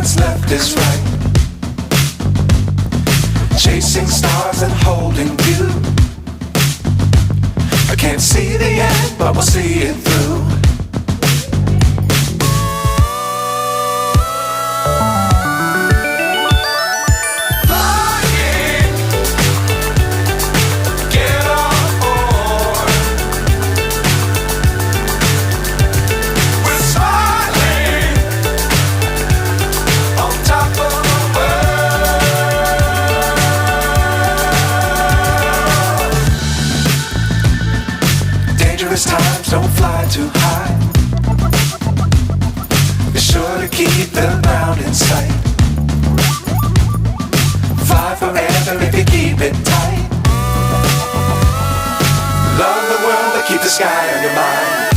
what's left is right. Chasing stars and holding you. I can't see the end, but we'll see it through. Times don't fly too high. Be sure to keep the ground in sight. Fly forever if you keep it tight. Love the world but keep the sky on your mind.